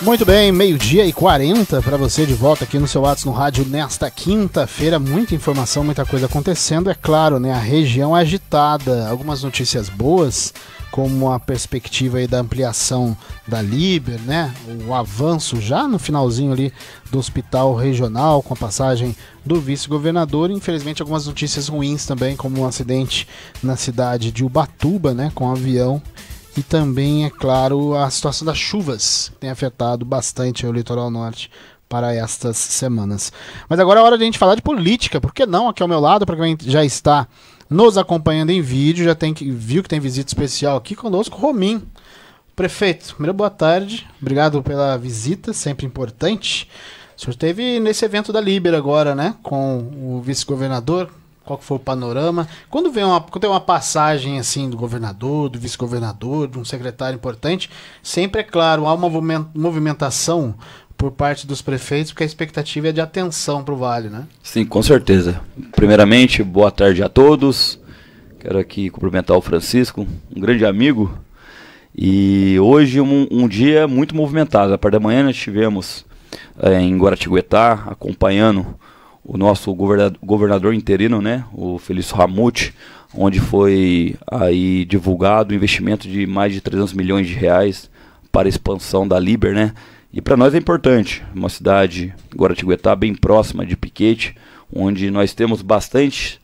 Muito bem, 12h40 para você de volta aqui no seu WhatsApp no rádio nesta quinta-feira. Muita informação, muita coisa acontecendo. É claro, né? A região agitada. Algumas notícias boas, como a perspectiva aí da ampliação da Liber, né? O avanço já no finalzinho ali do hospital regional, com a passagem do vice-governador. Infelizmente, algumas notícias ruins também, como um acidente na cidade de Ubatuba, né? Com um avião. E também, é claro, a situação das chuvas, que tem afetado bastante o litoral norte para estas semanas. Mas agora é hora de a gente falar de política, por que não? Aqui ao meu lado, para quem já está nos acompanhando em vídeo, viu que tem visita especial aqui conosco, Romim. Prefeito, primeiro boa tarde, obrigado pela visita, sempre importante. O senhor esteve nesse evento da Liber agora, né, com o vice-governador. Qual que foi o panorama? Quando tem uma passagem assim do governador, do vice-governador, de um secretário importante, sempre é claro, há uma movimentação por parte dos prefeitos, porque a expectativa é de atenção para o Vale, né? Sim, com certeza. Primeiramente, boa tarde a todos. Quero aqui cumprimentar o Francisco, um grande amigo. E hoje um dia muito movimentado. A parte da manhã nós estivemos em Guaratinguetá, acompanhando o nosso governador interino, né, o Felício Ramute, onde foi aí divulgado o investimento de mais de 300 milhões de reais para a expansão da Liber, né? E para nós é importante, uma cidade, Guaratinguetá, bem próxima de Piquete, onde nós temos bastante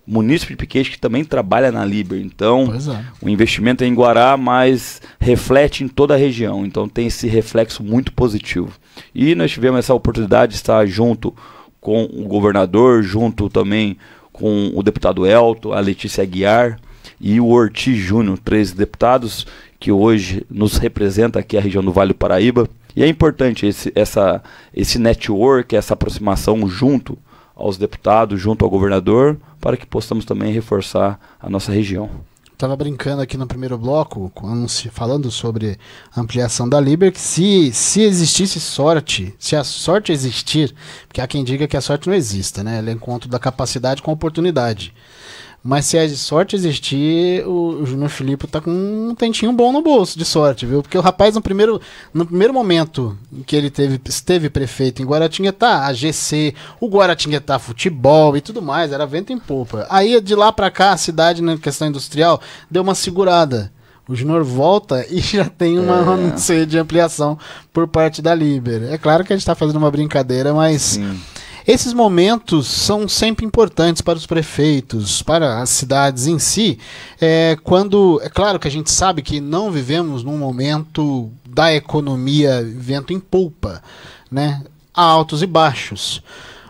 munícipe de Piquete que também trabalha na Liber. Então, o investimento é em Guará, mas reflete em toda a região. Então tem esse reflexo muito positivo. E nós tivemos essa oportunidade de estar junto com o governador, junto também com o deputado Elton, a Letícia Aguiar e o Ortiz Júnior, 3 deputados que hoje nos representam aqui a região do Vale do Paraíba. E é importante esse network, essa aproximação junto aos deputados, junto ao governador, para que possamos também reforçar a nossa região. Estava brincando aqui no primeiro bloco, falando sobre a ampliação da Liber, que se existisse sorte, se a sorte existir, porque há quem diga que a sorte não exista, né? Ela é encontro da capacidade com a oportunidade. Mas se a sorte existir, o Júnior Filipe tá com um tentinho bom no bolso de sorte, viu? Porque o rapaz, no primeiro momento em que ele esteve prefeito em Guaratinguetá, a GC, o Guaratinguetá Futebol e tudo mais, era vento em popa. Aí, de lá pra cá, a cidade, na questão industrial, deu uma segurada. O Júnior volta e já tem uma anúncio de ampliação por parte da Liber. É claro que a gente tá fazendo uma brincadeira, mas sim, esses momentos são sempre importantes para os prefeitos, para as cidades em si, é claro que a gente sabe que não vivemos num momento da economia vento em polpa, né? Há altos e baixos.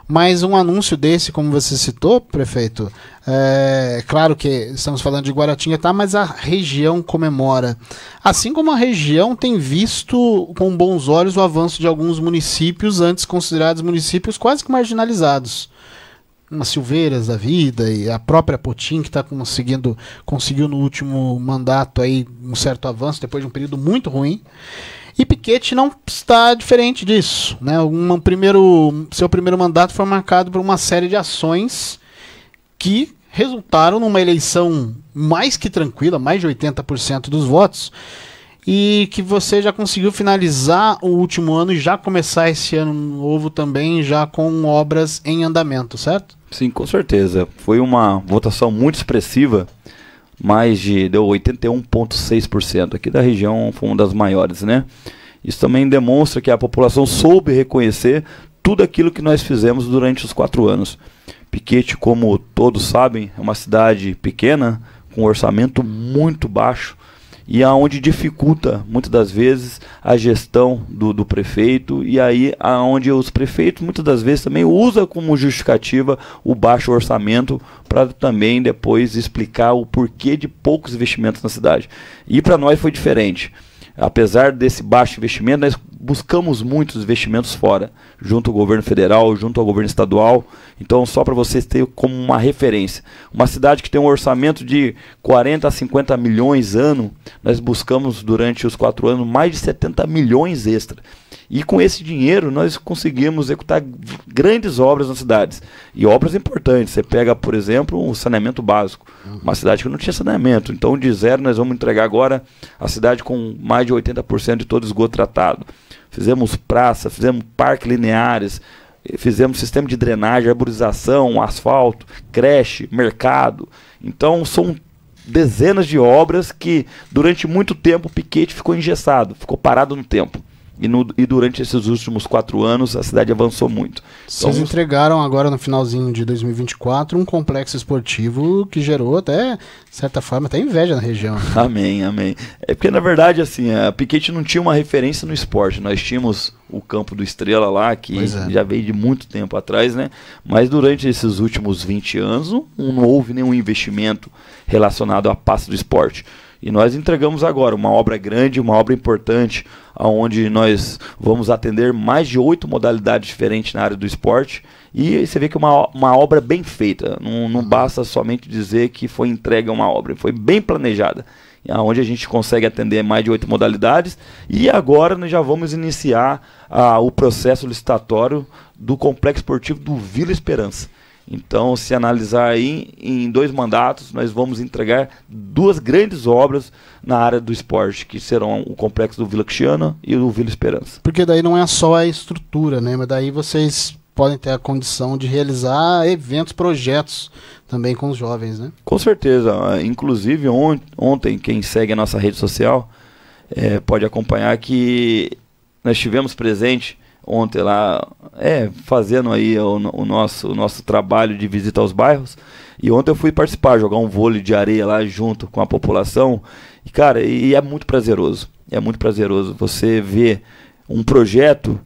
Mas um anúncio desse, como você citou, prefeito, claro que estamos falando de Guaratinguetá, mas a região comemora. Assim como a região tem visto com bons olhos o avanço de alguns municípios antes considerados municípios quase que marginalizados. Umas Silveiras da vida e a própria Potim, que conseguiu no último mandato aí um certo avanço, depois de um período muito ruim. E Piquete não está diferente disso, né? Seu primeiro mandato foi marcado por uma série de ações que resultaram numa eleição mais que tranquila, mais de 80% dos votos, e que você já conseguiu finalizar o último ano e já começar esse ano novo também, já com obras em andamento, certo? Sim, com certeza. Foi uma votação muito expressiva, deu 81,6%. Aqui da região foi uma das maiores, né? Isso também demonstra que a população soube reconhecer tudo aquilo que nós fizemos durante os 4 anos. Piquete, como todos sabem, é uma cidade pequena, com um orçamento muito baixo, e aonde dificulta muitas das vezes a gestão do prefeito, e aí aonde os prefeitos muitas das vezes também usam como justificativa o baixo orçamento para também depois explicar o porquê de poucos investimentos na cidade. E para nós foi diferente. Apesar desse baixo investimento, nós buscamos muitos investimentos fora, junto ao governo federal, junto ao governo estadual. Então, só para vocês terem como uma referência, uma cidade que tem um orçamento de 40 a 50 milhões ano, nós buscamos durante os 4 anos mais de 70 milhões extra. E com esse dinheiro nós conseguimos executar grandes obras nas cidades. E obras importantes. Você pega, por exemplo, o saneamento básico. Uma cidade que não tinha saneamento. Então, de zero, nós vamos entregar agora a cidade com mais de 80% de todo o esgoto tratado. Fizemos praça, fizemos parques lineares, fizemos sistema de drenagem, arborização, asfalto, creche, mercado. Então, são dezenas de obras que durante muito tempo o piquete ficou engessado, ficou parado no tempo. E durante esses últimos 4 anos a cidade avançou muito. Vocês entregaram agora no finalzinho de 2024 um complexo esportivo que gerou até, de certa forma, até inveja na região. Amém, amém. É porque na verdade assim, a Piquete não tinha uma referência no esporte. Nós tínhamos o campo do Estrela lá, que já veio de muito tempo atrás, né? Mas durante esses últimos 20 anos não houve nenhum investimento relacionado à pasta do esporte. E nós entregamos agora uma obra grande, uma obra importante, onde nós vamos atender mais de 8 modalidades diferentes na área do esporte. E você vê que é uma obra bem feita. Não basta somente dizer que foi entregue uma obra, foi bem planejada. Onde a gente consegue atender mais de 8 modalidades. E agora nós já vamos iniciar o processo licitatório do Complexo Esportivo do Vila Esperança. Então, se analisar aí, em 2 mandatos, nós vamos entregar 2 grandes obras na área do esporte, que serão o Complexo do Vila Cristiana e o Vila Esperança. Porque daí não é só a estrutura, né? Mas daí vocês podem ter a condição de realizar eventos, projetos também com os jovens, né? Com certeza. Inclusive, ontem, quem segue a nossa rede social pode acompanhar que nós tivemos presente ontem lá, fazendo aí o nosso trabalho de visita aos bairros. E ontem eu fui participar, jogar um vôlei de areia lá junto com a população. E, cara, é muito prazeroso. É muito prazeroso você ver um projeto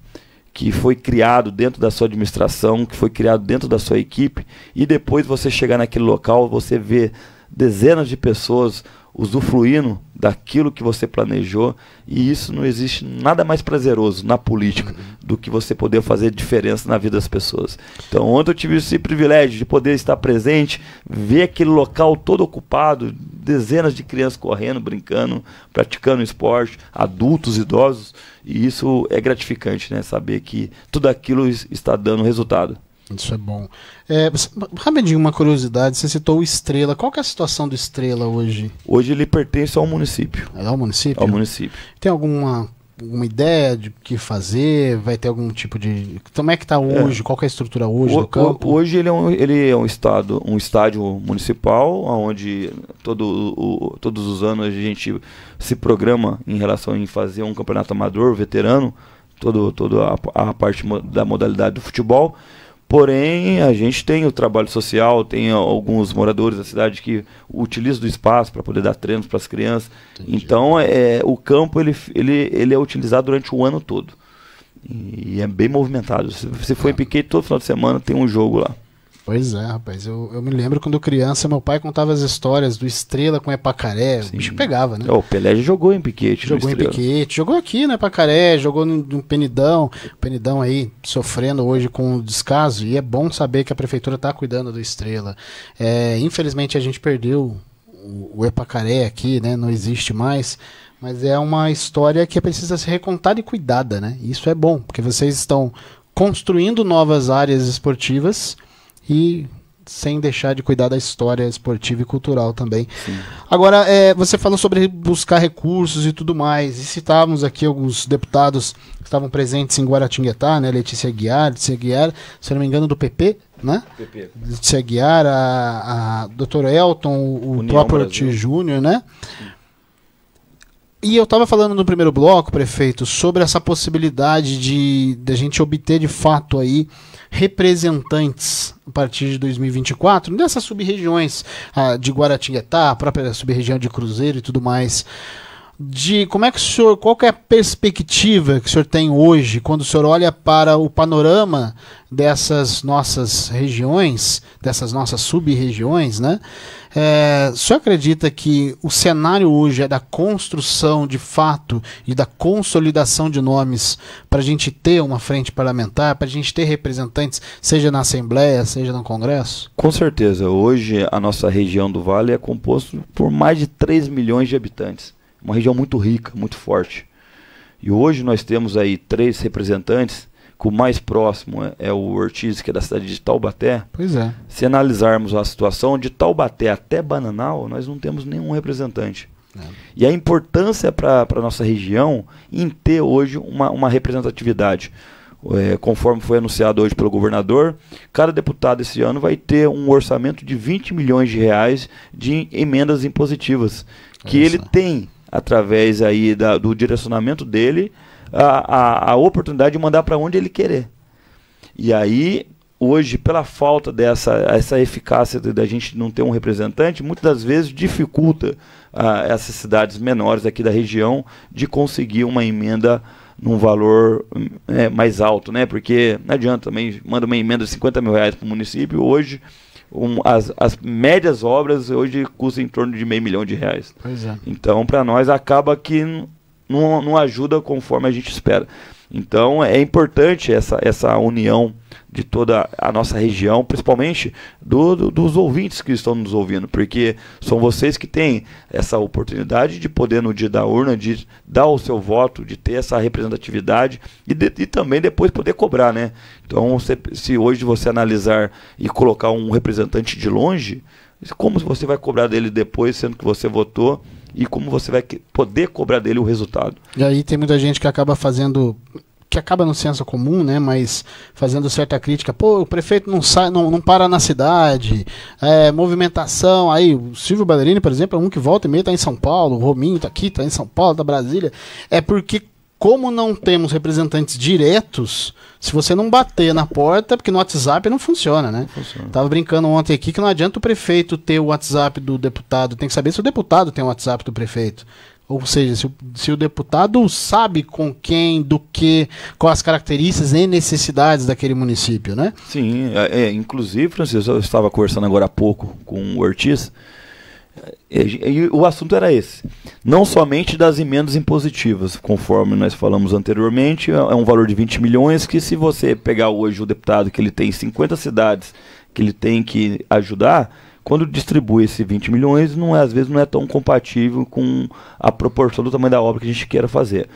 que foi criado dentro da sua administração, que foi criado dentro da sua equipe, e depois você chegar naquele local, você vê dezenas de pessoas usufruindo daquilo que você planejou, e isso não existe nada mais prazeroso na política do que você poder fazer diferença na vida das pessoas. Então ontem eu tive esse privilégio de poder estar presente, ver aquele local todo ocupado, dezenas de crianças correndo, brincando, praticando esporte, adultos, idosos, e isso é gratificante, né? Saber que tudo aquilo está dando resultado. Isso é bom. Rapidinho, uma curiosidade, você citou o Estrela. Qual que é a situação do Estrela hoje? Hoje ele pertence ao município. É ao município? Ao município. Tem alguma ideia de o que fazer? Vai ter algum tipo de... Como é que está hoje? Qual que é a estrutura hoje do campo? Hoje ele é um estádio municipal, onde todos os anos a gente se programa em relação a fazer um campeonato amador, veterano, toda a parte da modalidade do futebol. Porém, a gente tem o trabalho social, tem alguns moradores da cidade que utilizam do espaço para poder dar treinos para as crianças. Entendi. Então, o campo ele é utilizado durante o ano todo. E é bem movimentado. Se for em Piquete, todo final de semana tem um jogo lá. Pois é, rapaz. Eu me lembro quando criança, meu pai contava as histórias do Estrela com Epacaré. Sim. O bicho pegava, né? O Pelé já jogou em Piquete. Jogou em Piquete, jogou aqui no Epacaré, jogou no Penidão. O Penidão aí sofrendo hoje com o descaso. E é bom saber que a prefeitura está cuidando do Estrela. Infelizmente a gente perdeu o Epacaré aqui, né? Não existe mais. Mas é uma história que precisa ser recontada e cuidada, né? Isso é bom, porque vocês estão construindo novas áreas esportivas e sem deixar de cuidar da história esportiva e cultural também. Sim. Agora, você falou sobre buscar recursos e tudo mais, e citávamos aqui alguns deputados que estavam presentes em Guaratinguetá, né? Letícia Aguiar, se não me engano, do PP, né? PP. Letícia Aguiar, a Dr. Elton, o próprio T. Júnior, né? Sim. E eu estava falando no primeiro bloco, prefeito, sobre essa possibilidade de a gente obter de fato aí representantes a partir de 2024 dessas sub-regiões de Guaratinguetá, a própria sub-região de Cruzeiro e tudo mais. Como é que qual que é a perspectiva que o senhor tem hoje quando o senhor olha para o panorama dessas nossas regiões, dessas nossas sub-regiões, né? O senhor acredita que o cenário hoje é da construção de fato e da consolidação de nomes para a gente ter uma frente parlamentar, para a gente ter representantes, seja na Assembleia, seja no Congresso? Com certeza. Hoje a nossa região do Vale é composta por mais de 3 milhões de habitantes. Uma região muito rica, muito forte. E hoje nós temos aí 3 representantes, que o mais próximo é o Ortiz, que é da cidade de Taubaté. Pois é. Se analisarmos a situação de Taubaté até Bananal, nós não temos nenhum representante. E a importância para a nossa região em ter hoje uma representatividade. Conforme foi anunciado hoje pelo governador, cada deputado esse ano vai ter um orçamento de 20 milhões de reais de emendas impositivas, que ele tem, através aí do direcionamento dele, a oportunidade de mandar para onde ele querer. E aí, hoje, pela falta essa eficácia da gente não ter um representante, muitas das vezes dificulta essas cidades menores aqui da região de conseguir uma emenda num valor mais alto, né? Porque não adianta também, manda uma emenda de 50 mil reais para o município, hoje as médias obras hoje custam em torno de R$500 mil. Pois é. Então, para nós, acaba que não ajuda conforme a gente espera. Então, é importante essa união de toda a nossa região, principalmente dos ouvintes que estão nos ouvindo, porque são vocês que têm essa oportunidade de poder, no dia da urna, de dar o seu voto, de ter essa representatividade e também depois poder cobrar, né? Então, se hoje você analisar e colocar um representante de longe, como você vai cobrar dele depois, sendo que você votou, e como você vai poder cobrar dele o resultado. E aí tem muita gente que acaba no senso comum, né, mas fazendo certa crítica. Pô, o prefeito não para na cidade, movimentação. Aí o Silvio Ballerini, por exemplo, é um que volta e meia está em São Paulo, o Rominho está aqui, está em São Paulo, está em Brasília. É porque, como não temos representantes diretos, se você não bater na porta, porque no WhatsApp não funciona, né? Tava brincando ontem aqui que não adianta o prefeito ter o WhatsApp do deputado, tem que saber se o deputado tem o WhatsApp do prefeito. Ou seja, se o deputado sabe com quem, do que, quais as características e necessidades daquele município, né? Sim, inclusive, Francisco, eu estava conversando agora há pouco com o Ortiz, e o assunto era esse. Não somente das emendas impositivas, conforme nós falamos anteriormente, é um valor de 20 milhões que, se você pegar hoje o deputado que ele tem 50 cidades que ele tem que ajudar, quando distribui esses 20 milhões, às vezes não é tão compatível com a proporção do tamanho da obra que a gente queira fazer.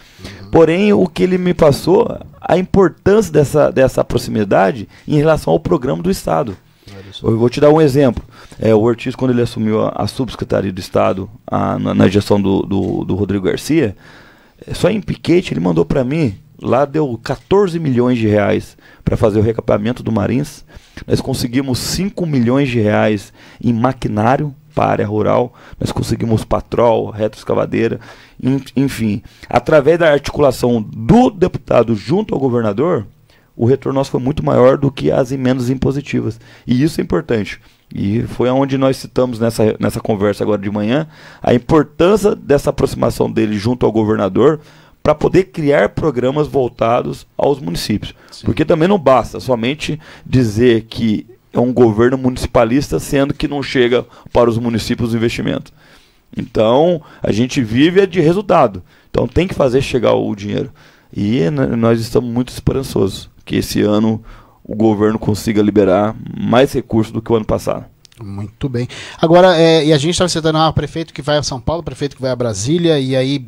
Porém, o que ele me passou, a importância dessa proximidade em relação ao programa do Estado. Eu vou te dar um exemplo. O Ortiz, quando ele assumiu a subsecretaria do Estado na gestão do Rodrigo Garcia, só em piquete ele mandou para mim, lá deu 14 milhões de reais para fazer o recapeamento do Marins. Nós conseguimos 5 milhões de reais em maquinário para a área rural, nós conseguimos patrol, retroescavadeira, enfim. Através da articulação do deputado junto ao governador, o retorno nosso foi muito maior do que as emendas impositivas. E isso é importante. E foi onde nós citamos nessa conversa agora de manhã, a importância dessa aproximação dele junto ao governador para poder criar programas voltados aos municípios. Sim. Porque também não basta somente dizer que é um governo municipalista, sendo que não chega para os municípios o investimento. Então, a gente vive de resultado. Então, tem que fazer chegar o dinheiro. E nós estamos muito esperançosos que esse ano o governo consiga liberar mais recursos do que o ano passado. Muito bem. Agora, e a gente estava citando o prefeito que vai a São Paulo, prefeito que vai a Brasília, e aí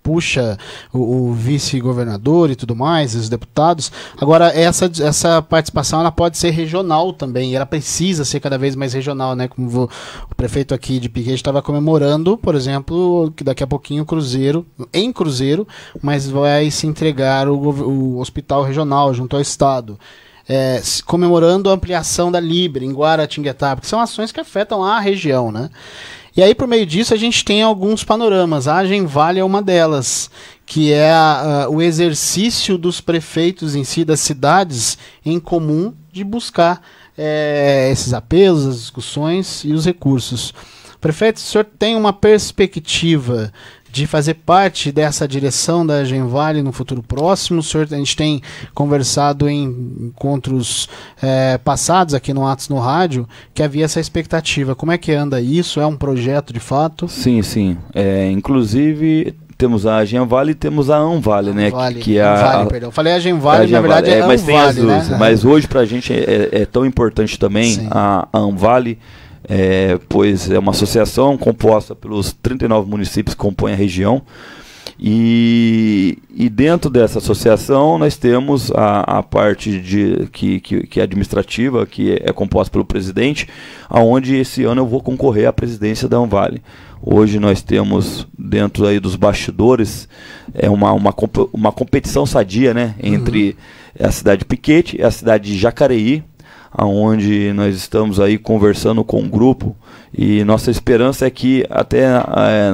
puxa o vice-governador e tudo mais, os deputados. Agora, essa participação ela pode ser regional também, e ela precisa ser cada vez mais regional, né? Como o prefeito aqui de Piquete estava comemorando, por exemplo, que daqui a pouquinho em Cruzeiro, mas vai se entregar o hospital regional junto ao Estado. Comemorando a ampliação da Libre em Guaratinguetá, porque são ações que afetam a região, né? E aí, por meio disso, a gente tem alguns panoramas. A Agenvale é uma delas, que é o exercício dos prefeitos em si, das cidades em comum, de buscar esses apelos, as discussões e os recursos. Prefeito, o senhor tem uma perspectiva de fazer parte dessa direção da Agenvale no futuro próximo? A gente tem conversado em encontros passados aqui no Atos no Rádio, que havia essa expectativa. Como é que anda isso? É um projeto de fato? Sim, sim. Inclusive, temos a Agenvale e temos a Anvale, né? Perdão. Eu falei Agenvale, na verdade é Anvale, né? Mas hoje para a gente é tão importante também. Sim. A Anvale, pois é uma associação composta pelos 39 municípios que compõem a região, E dentro dessa associação nós temos a parte que é administrativa, que é composta pelo presidente, aonde esse ano eu vou concorrer à presidência da Anvale. Hoje nós temos dentro aí dos bastidores uma competição sadia, né, entre a cidade de Piquete e a cidade de Jacareí, aonde nós estamos aí conversando com um grupo, e nossa esperança é que até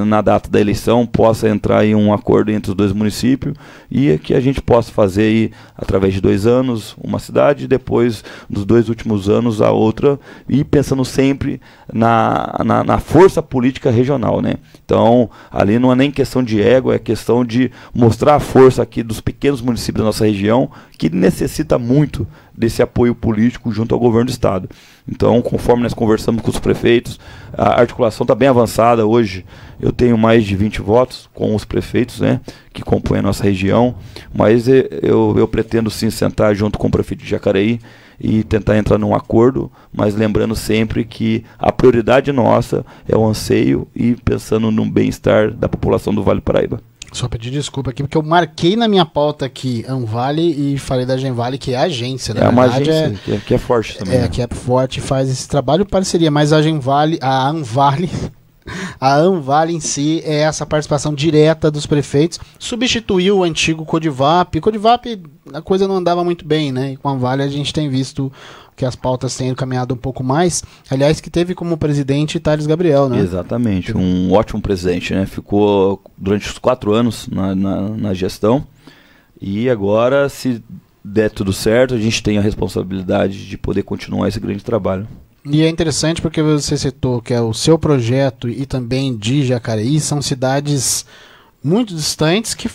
na data da eleição possa entrar em um acordo entre os dois municípios e que a gente possa fazer aí, através de 2 anos uma cidade, e depois dos 2 últimos anos a outra, e pensando sempre na força política regional, né? Então ali não é nem questão de ego, é questão de mostrar a força aqui dos pequenos municípios da nossa região, que necessita muito desse apoio político junto ao governo do estado. Então, conforme nós conversamos com os prefeitos, a articulação está bem avançada. Hoje eu tenho mais de 20 votos com os prefeitos, né, que compõem a nossa região, mas eu pretendo sim sentar junto com o prefeito de Jacareí e tentar entrar num acordo, mas lembrando sempre que a prioridade nossa é o anseio e pensando no bem-estar da população do Vale do Paraíba. Só pedir desculpa aqui, porque eu marquei na minha pauta aqui Anvale e falei da Genvale, que é a agência, né? É uma agência que é forte também. É, né? Que é forte e faz esse trabalho de parceria, mas a Genvale, a Anvale em si é essa participação direta dos prefeitos, substituiu o antigo Codivap. Codivap, a coisa não andava muito bem, né? E com a Anvale a gente tem visto que as pautas têm caminhado um pouco mais. Aliás, que teve como presidente Thales Gabriel, né? Exatamente, um ótimo presidente, né? Ficou durante os 4 anos na gestão, e agora, se der tudo certo, a gente tem a responsabilidade de poder continuar esse grande trabalho. E é interessante porque você citou que é o seu projeto e também de Jacareí, são cidades muito distantes que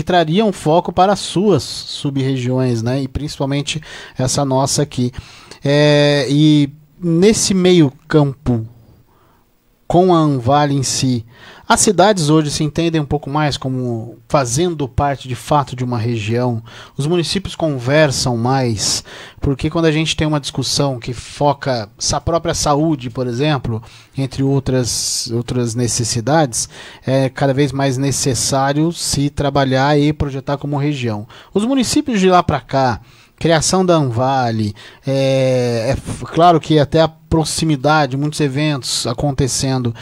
trariam foco para as suas sub-regiões, né? E principalmente essa nossa aqui. E nesse meio campo, com a Anvale em si, as cidades hoje se entendem um pouco mais como fazendo parte de fato de uma região. Os municípios conversam mais, porque quando a gente tem uma discussão que foca a própria saúde, por exemplo, entre outras necessidades, é cada vez mais necessário se trabalhar e projetar como região. Os municípios de lá para cá, criação da Anvale, claro que até a proximidade, muitos eventos acontecendo,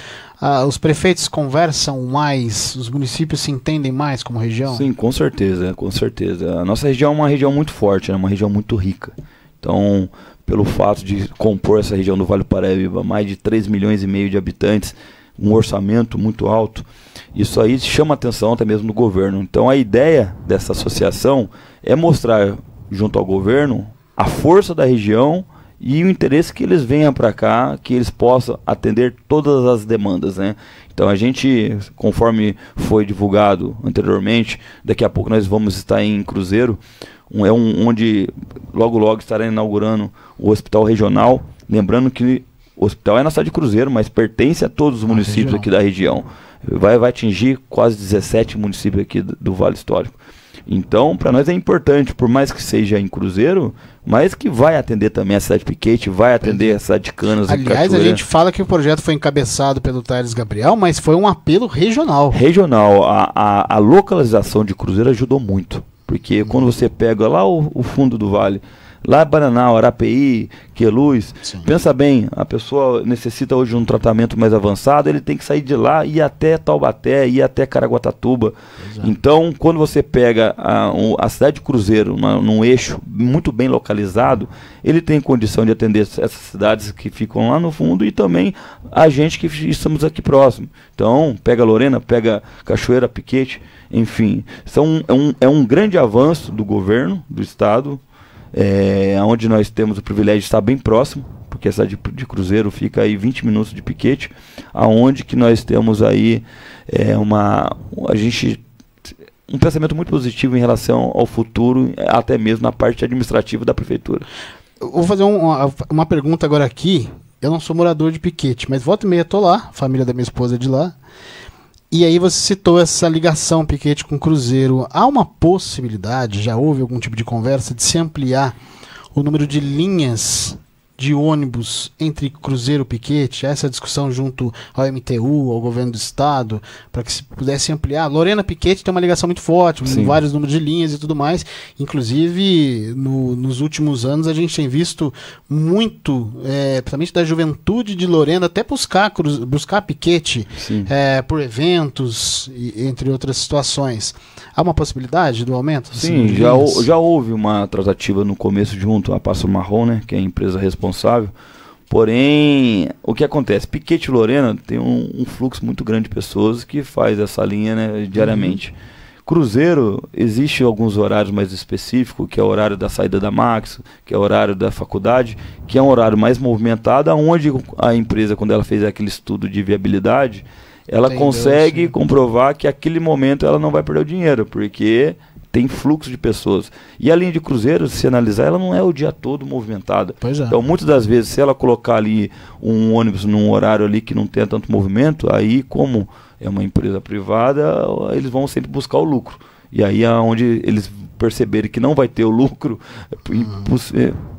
os prefeitos conversam mais, os municípios se entendem mais como região? Sim, com certeza, com certeza. A nossa região é uma região muito forte, é uma região muito rica. Então, pelo fato de compor essa região do Vale do Paraíba, mais de 3,5 milhões de habitantes, um orçamento muito alto, isso aí chama a atenção até mesmo do governo. Então, a ideia dessa associação é mostrar junto ao governo a força da região e o interesse que eles venham para cá, que eles possam atender todas as demandas, né? Então a gente, conforme foi divulgado anteriormente, daqui a pouco nós vamos estar em Cruzeiro, onde logo estará inaugurando o hospital regional. Lembrando que o hospital é na cidade de Cruzeiro, mas pertence a todos os municípios aqui da região. Vai atingir quase 17 municípios aqui do Vale Histórico. Então, para nós é importante, por mais que seja em Cruzeiro, mas que vai atender também a cidade de Piquete, vai atender a cidade de Canas. Aliás, a gente fala que o projeto foi encabeçado pelo Thales Gabriel, mas foi um apelo regional. Regional. A localização de Cruzeiro ajudou muito, porque quando você pega lá o fundo do vale, lá Bananal, Arapeí, Queluz, pensa bem, a pessoa necessita hoje de um tratamento mais avançado, ele tem que sair de lá e ir até Taubaté, ir até Caraguatatuba. Exato. Então, quando você pega a cidade de Cruzeiro num eixo muito bem localizado, ele tem condição de atender essas cidades que ficam lá no fundo e também a gente que estamos aqui próximo. Então, pega Lorena, pega Cachoeira, Piquete, enfim, é um grande avanço do governo, do estado, onde nós temos o privilégio de estar bem próximo, porque a cidade de Cruzeiro fica aí 20 minutos de Piquete, aonde que nós temos aí um pensamento muito positivo em relação ao futuro, até mesmo na parte administrativa da prefeitura. Eu vou fazer uma pergunta agora aqui. Eu não sou morador de Piquete, mas volta e meia tô lá, a família da minha esposa é de lá. E aí você citou essa ligação Piquete com Cruzeiro. Há uma possibilidade, já houve algum tipo de conversa, de se ampliar o número de linhas de ônibus entre Cruzeiro e Piquete, essa discussão junto ao MTU, ao governo do estado, para que se pudesse ampliar. Lorena Piquete tem uma ligação muito forte, com vários números de linhas e tudo mais. Inclusive, nos últimos anos, a gente tem visto muito, principalmente da juventude de Lorena, até buscar Piquete por eventos, entre outras situações. Há uma possibilidade do aumento? Sim, já houve uma tratativa no começo junto à Passo Marrom, né, que é a empresa responsável. Porém, o que acontece? Piquete e Lorena tem um fluxo muito grande de pessoas que faz essa linha, né, diariamente. Cruzeiro, existe alguns horários mais específicos, que é o horário da saída da Max, que é o horário da faculdade, que é um horário mais movimentado, onde a empresa, quando ela fez aquele estudo de viabilidade, ela consegue comprovar que aquele momento ela não vai perder o dinheiro, porque tem fluxo de pessoas. E a linha de Cruzeiro, se analisar, ela não é o dia todo movimentada. Então, muitas das vezes, se ela colocar ali um ônibus num horário ali que não tenha tanto movimento, aí, como é uma empresa privada, eles vão sempre buscar o lucro. E aí, onde eles perceberem que não vai ter o lucro,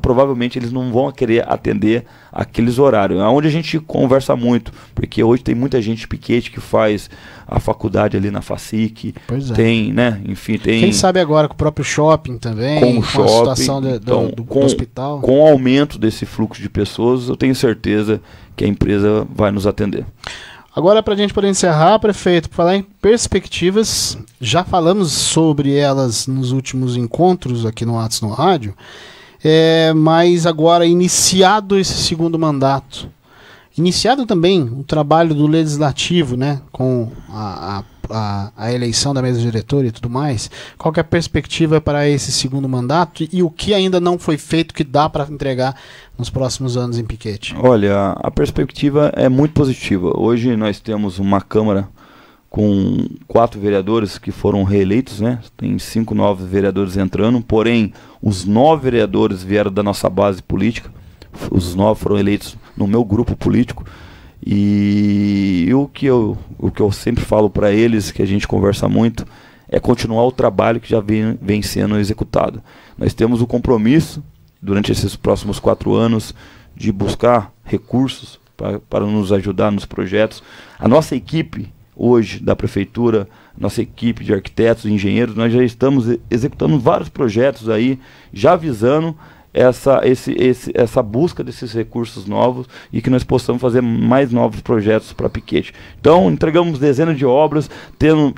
provavelmente eles não vão querer atender aqueles horários. É onde a gente conversa muito, porque hoje tem muita gente de Piquete que faz a faculdade ali na FACIC, tem, né, enfim, tem... Quem sabe agora com o próprio shopping também, com o shopping, a situação do hospital. Com o aumento desse fluxo de pessoas, eu tenho certeza que a empresa vai nos atender. Agora, para a gente poder encerrar, prefeito, para falar em perspectivas, já falamos sobre elas nos últimos encontros aqui no Atos no Rádio, mas agora, iniciado esse segundo mandato, iniciado também o trabalho do Legislativo, né, com a eleição da mesa diretora e tudo mais, qual que é a perspectiva para esse segundo mandato e o que ainda não foi feito que dá para entregar nos próximos anos em Piquete? Olha, a perspectiva é muito positiva. Hoje nós temos uma Câmara com 4 vereadores que foram reeleitos, né? Tem 5 novos vereadores entrando, porém os 9 vereadores vieram da nossa base política, os 9 foram eleitos no meu grupo político. E o que eu sempre falo para eles, que a gente conversa muito, é continuar o trabalho que já vem sendo executado. Nós temos o compromisso, durante esses próximos 4 anos, de buscar recursos para nos ajudar nos projetos. A nossa equipe, hoje, da Prefeitura, nossa equipe de arquitetos e engenheiros, nós já estamos executando vários projetos aí, já visando essa busca desses recursos novos e que nós possamos fazer mais novos projetos para Piquete. Então, entregamos dezenas de obras,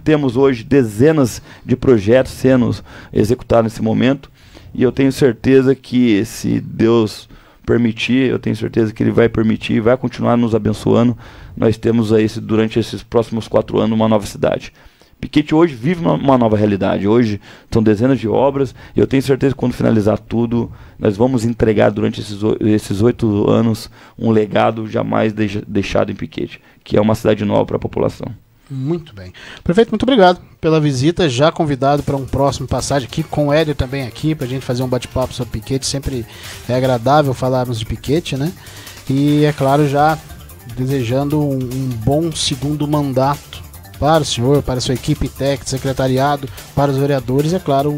temos hoje dezenas de projetos sendo executados nesse momento, e eu tenho certeza que, se Deus permitir, eu tenho certeza que Ele vai permitir e vai continuar nos abençoando. Nós temos aí, durante esses próximos 4 anos, uma nova cidade. Piquete hoje vive uma nova realidade. Hoje são dezenas de obras e eu tenho certeza que, quando finalizar tudo, nós vamos entregar durante esses 8 anos um legado jamais deixado em Piquete, que é uma cidade nova para a população. Muito bem. Prefeito, muito obrigado pela visita, já convidado para um próximo passagem aqui, com o Hélio também aqui, para a gente fazer um bate-papo sobre Piquete. Sempre é agradável falarmos de Piquete, né? E, é claro, já desejando um bom segundo mandato para o senhor, para a sua equipe técnica, secretariado, para os vereadores, e, é claro,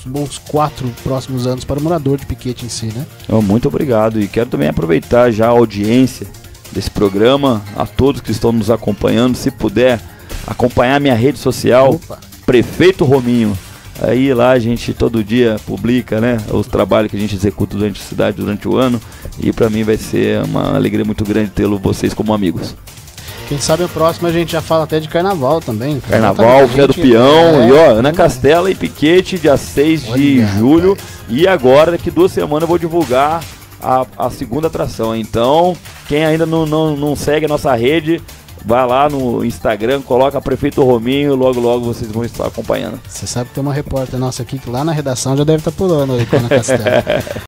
bons 4 próximos anos para o morador de Piquete em si, né? Muito obrigado, e quero também aproveitar já a audiência desse programa, a todos que estão nos acompanhando, se puder acompanhar minha rede social, Prefeito Rominho. Aí lá a gente todo dia publica, né, os trabalhos que a gente executa durante a cidade, durante o ano, e para mim vai ser uma alegria muito grande tê-lo vocês como amigos. Quem sabe o próximo a gente já fala até de carnaval também. Carnaval, Fé do Peão, e ó, Ana Castela e Piquete, dia 6 de julho. E agora, daqui 2 semanas, eu vou divulgar a segunda atração. Então, quem ainda não segue a nossa rede, vai lá no Instagram, coloca Prefeito Rominho, logo vocês vão estar acompanhando. Você sabe que tem uma repórter nossa aqui que lá na redação já deve estar pulando aí com a Ana Castela.